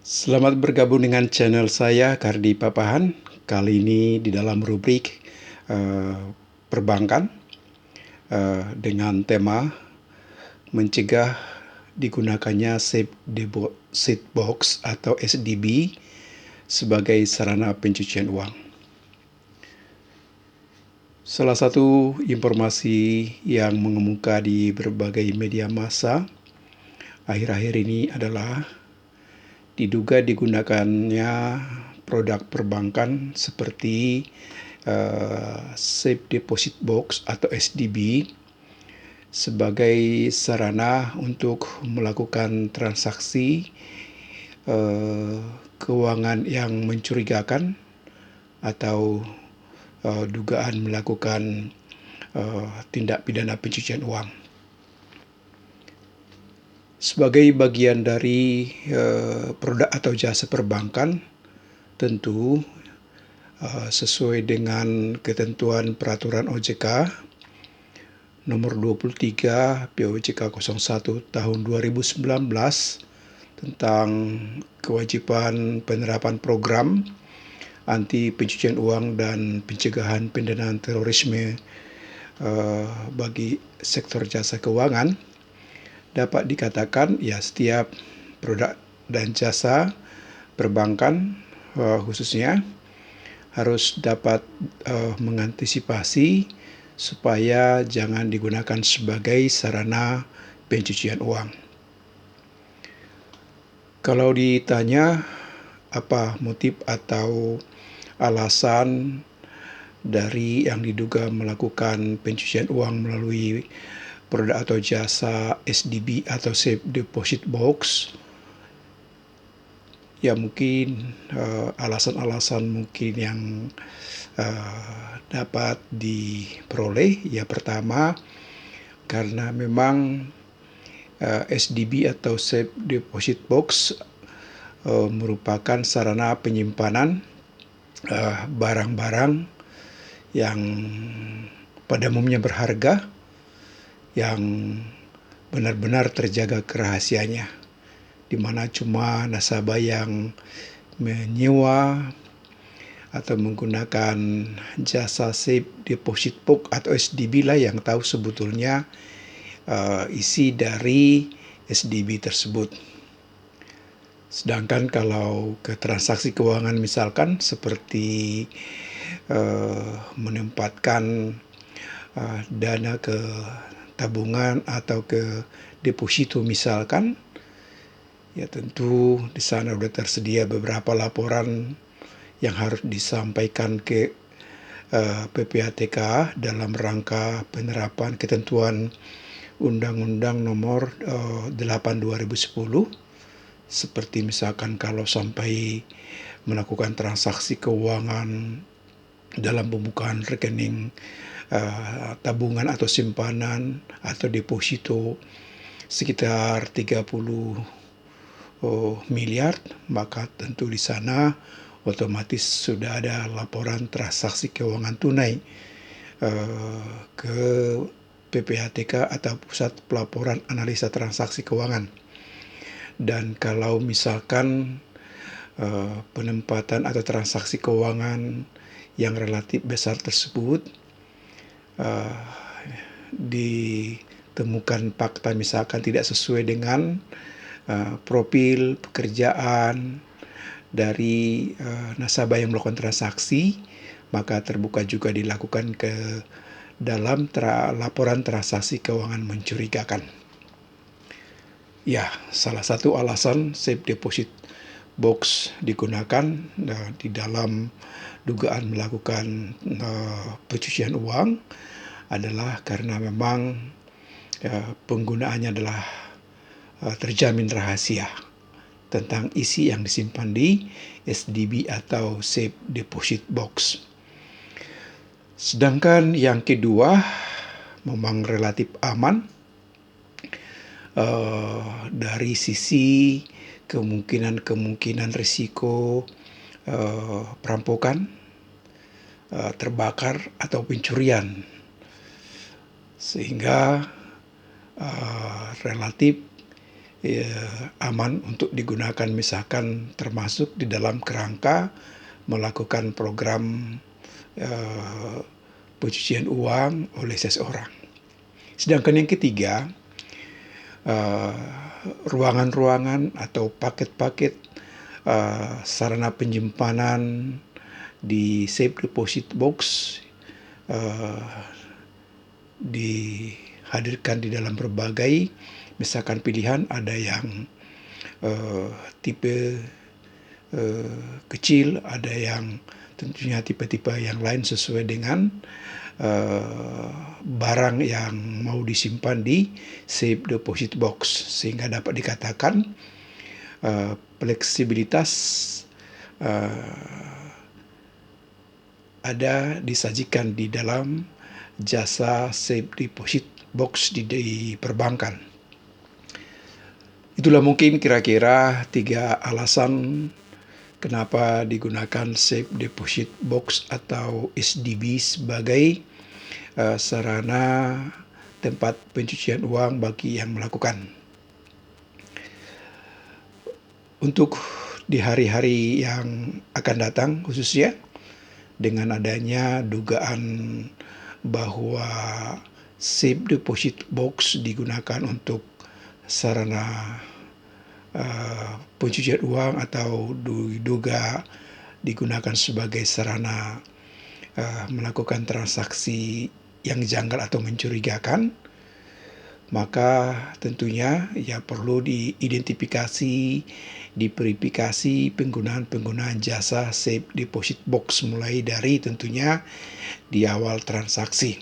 Selamat bergabung dengan channel saya Kardi Papahan. Kali ini di dalam rubrik eh, perbankan dengan tema mencegah digunakannya Safe Deposit Box atau SDB sebagai sarana pencucian uang. Salah satu informasi yang mengemuka di berbagai media massa akhir-akhir ini adalah diduga digunakannya produk perbankan seperti Safe Deposit Box atau SDB sebagai sarana untuk melakukan transaksi keuangan yang mencurigakan atau dugaan melakukan tindak pidana pencucian uang. Sebagai bagian dari produk atau jasa perbankan, tentu sesuai dengan ketentuan peraturan OJK nomor 23 POJK 01 tahun 2019 tentang kewajiban penerapan program anti pencucian uang dan pencegahan pendanaan terorisme bagi sektor jasa keuangan, dapat dikatakan ya setiap produk dan jasa perbankan khususnya harus dapat mengantisipasi supaya jangan digunakan sebagai sarana pencucian uang. Kalau ditanya apa motif atau alasan dari yang diduga melakukan pencucian uang melalui produk atau jasa SDB atau Safe Deposit Box, ya mungkin alasan-alasan mungkin yang dapat diperoleh. Ya pertama, karena memang SDB atau Safe Deposit Box merupakan sarana penyimpanan barang-barang yang pada umumnya berharga, yang benar-benar terjaga kerahasiaannya, di mana cuma nasabah yang menyewa atau menggunakan jasa Safe Deposit Box atau SDB lah yang tahu sebetulnya isi dari SDB tersebut. Sedangkan kalau ke transaksi keuangan misalkan seperti menempatkan dana ke tabungan atau ke deposito misalkan, ya tentu di sana sudah tersedia beberapa laporan yang harus disampaikan ke PPATK dalam rangka penerapan ketentuan Undang-Undang Nomor 8 2010, seperti misalkan kalau sampai melakukan transaksi keuangan dalam pembukaan rekening tabungan atau simpanan atau deposito sekitar 30 miliar, maka tentu di sana otomatis sudah ada laporan transaksi keuangan tunai ke PPATK atau Pusat Pelaporan Analisa Transaksi Keuangan. Dan kalau misalkan penempatan atau transaksi keuangan yang relatif besar tersebut ditemukan fakta misalkan tidak sesuai dengan profil pekerjaan dari nasabah yang melakukan transaksi, maka terbuka juga dilakukan ke dalam laporan transaksi keuangan mencurigakan. Ya, salah satu alasan Safe Deposit Box digunakan di dalam dugaan melakukan pencucian uang adalah karena memang penggunaannya adalah terjamin rahasia tentang isi yang disimpan di SDB atau Safe Deposit Box. Sedangkan yang kedua memang relatif aman dari sisi kemungkinan risiko perampokan, terbakar atau pencurian, sehingga relatif aman untuk digunakan, misalkan termasuk di dalam kerangka melakukan program pencucian uang oleh seseorang. Sedangkan yang ketiga, ruangan-ruangan atau paket-paket sarana penyimpanan di safe deposit box dihadirkan di dalam berbagai, misalkan pilihan, ada yang tipe kecil, ada yang tentunya tipe-tipe yang lain sesuai dengan barang yang mau disimpan di safe deposit box, sehingga dapat dikatakan fleksibilitas ada disajikan di dalam jasa safe deposit box di perbankan. Itulah mungkin kira-kira 3 alasan kenapa digunakan safe deposit box atau SDB sebagai sarana tempat pencucian uang bagi yang melakukan. Untuk di hari-hari yang akan datang, khususnya dengan adanya dugaan bahwa safe deposit box digunakan untuk sarana pencucian uang atau diduga digunakan sebagai sarana melakukan transaksi yang janggal atau mencurigakan, maka tentunya perlu diidentifikasi, diverifikasi penggunaan jasa safe deposit box, mulai dari tentunya di awal transaksi.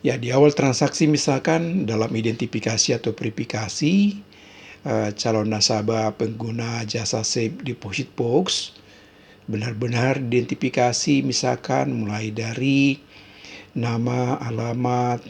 Di awal transaksi, misalkan dalam identifikasi atau verifikasi calon nasabah pengguna jasa safe deposit box, benar-benar identifikasi, misalkan mulai dari nama, alamat,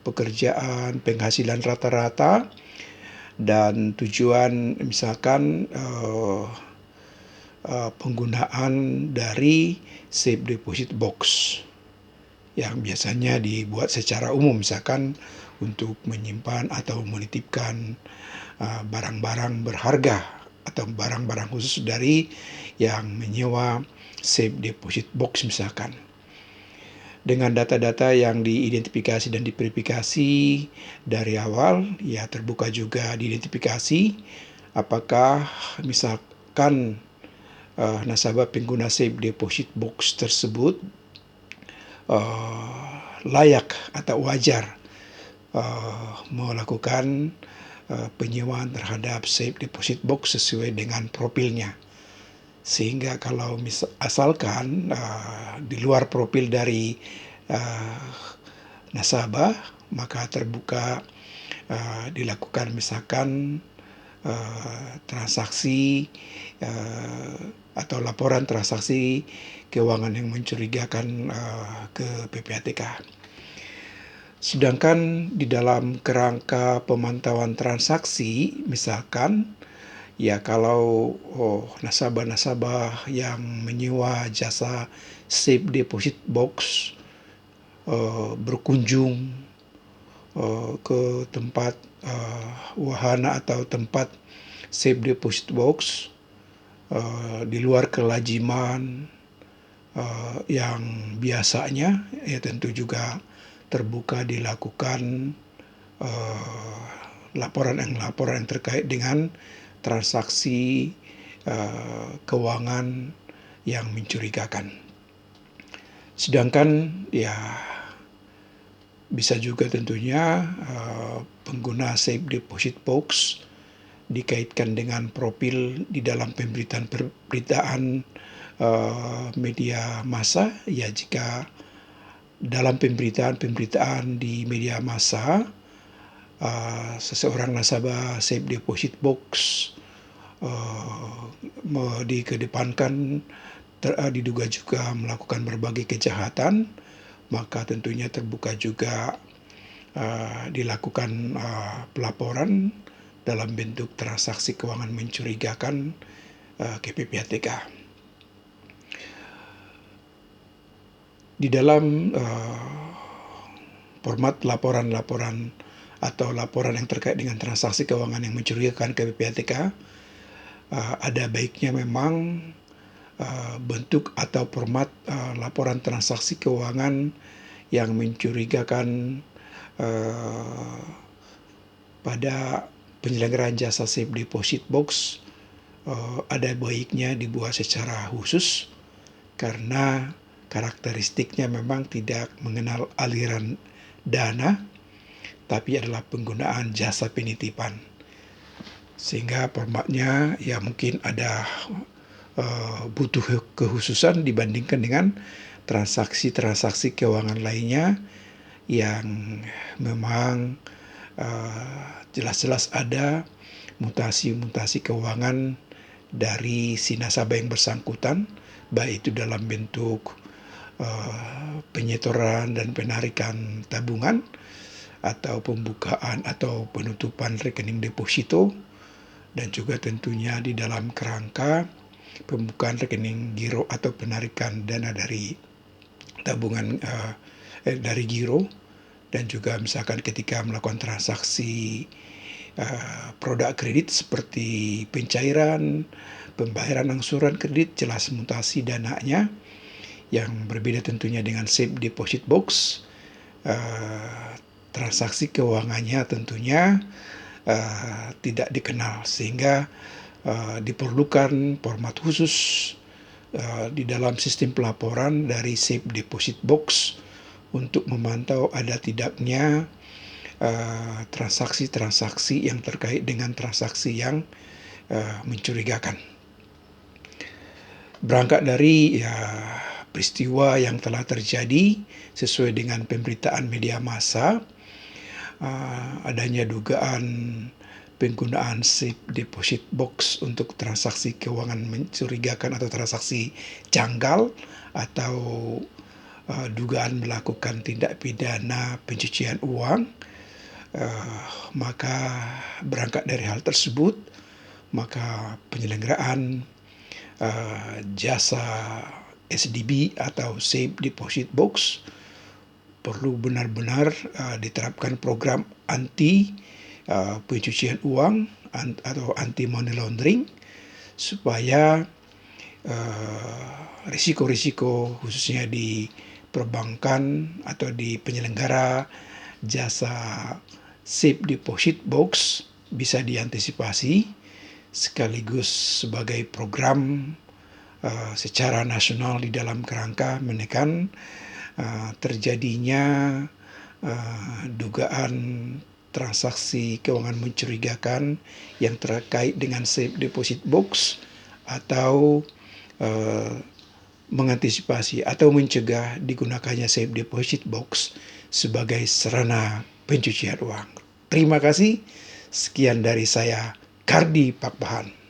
pekerjaan, penghasilan rata-rata, dan tujuan misalkan penggunaan dari safe deposit box yang biasanya dibuat secara umum, misalkan untuk menyimpan atau menitipkan barang-barang berharga atau barang-barang khusus dari yang menyewa safe deposit box misalkan. Dengan data-data yang diidentifikasi dan diverifikasi dari awal, terbuka juga diidentifikasi apakah misalkan nasabah pengguna safe deposit box tersebut layak atau wajar melakukan penyewaan terhadap safe deposit box sesuai dengan profilnya. Sehingga kalau asalkan di luar profil dari nasabah, maka terbuka dilakukan misalkan transaksi atau laporan transaksi keuangan yang mencurigakan ke PPATK. Sedangkan di dalam kerangka pemantauan transaksi, misalkan kalau nasabah-nasabah yang menyewa jasa safe deposit box berkunjung ke tempat wahana atau tempat safe deposit box di luar kelaziman yang biasanya, tentu juga terbuka dilakukan laporan yang terkait dengan transaksi keuangan yang mencurigakan. Sedangkan bisa juga tentunya pengguna safe deposit box dikaitkan dengan profil di dalam pemberitaan media massa. Jika dalam pemberitaan di media massa seseorang nasabah safe deposit box dikedepankan diduga juga melakukan berbagai kejahatan, maka tentunya terbuka juga dilakukan pelaporan dalam bentuk transaksi keuangan mencurigakan ke PPATK. Di dalam format laporan-laporan atau laporan yang terkait dengan transaksi keuangan yang mencurigakan ke PPATK, ada baiknya memang bentuk atau format laporan transaksi keuangan yang mencurigakan pada penyelenggaraan jasa safe deposit box ada baiknya dibuat secara khusus karena karakteristiknya memang tidak mengenal aliran dana, tapi adalah penggunaan jasa penitipan. Sehingga formatnya ya mungkin ada butuh kekhususan dibandingkan dengan transaksi-transaksi keuangan lainnya yang memang jelas-jelas ada mutasi-mutasi keuangan dari si nasabah yang bersangkutan, baik itu dalam bentuk penyetoran dan penarikan tabungan, atau pembukaan atau penutupan rekening deposito, dan juga tentunya di dalam kerangka pembukaan rekening giro atau penarikan dana dari tabungan dari giro, dan juga misalkan ketika melakukan transaksi produk kredit seperti pencairan, pembayaran angsuran kredit, jelas mutasi dananya yang berbeda tentunya dengan safe deposit box. Transaksi keuangannya tentunya tidak dikenal, sehingga diperlukan format khusus di dalam sistem pelaporan dari safe deposit box untuk memantau ada tidaknya transaksi-transaksi yang terkait dengan transaksi yang mencurigakan. Berangkat dari peristiwa yang telah terjadi sesuai dengan pemberitaan media massa, adanya dugaan penggunaan safe deposit box untuk transaksi keuangan mencurigakan atau transaksi janggal, atau dugaan melakukan tindak pidana pencucian uang, maka berangkat dari hal tersebut, maka penyelenggaraan jasa SDB atau Safe Deposit Box perlu benar-benar diterapkan program anti pencucian uang atau anti money laundering, supaya risiko-risiko khususnya di perbankan atau di penyelenggara jasa Safe Deposit Box bisa diantisipasi, sekaligus sebagai program secara nasional di dalam kerangka menekan terjadinya dugaan transaksi keuangan mencurigakan yang terkait dengan safe deposit box, atau mengantisipasi atau mencegah digunakannya safe deposit box sebagai sarana pencucian uang. Terima kasih. Sekian dari saya, Kardi Pakpahan.